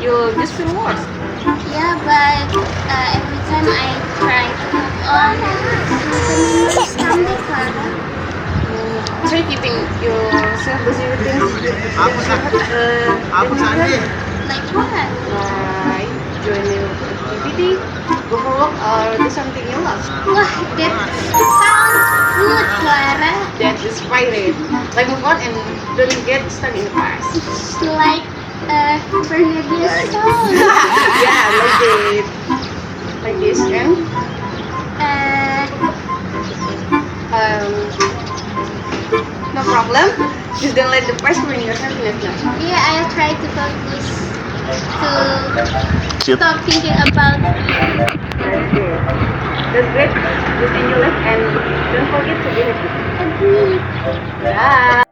you just feel worse. Yeah, but every time I try to move on, sometimes someday, Clara. Try keeping yourself busy with things that you have. Like what? Like join new activity, go for walk, or do something you love. Wah, that sounds good, Clara. That inspiring. Like move on and don't get stuck in the past. It's like Bernadette's song. Yeah, like this, and Uh, no problem. Just don't let the past ruin your happiness now. yeah, I'll try to focus to Yep. stop thinking about That's great. Just enjoy life and don't forget to be happy. agree. Bye.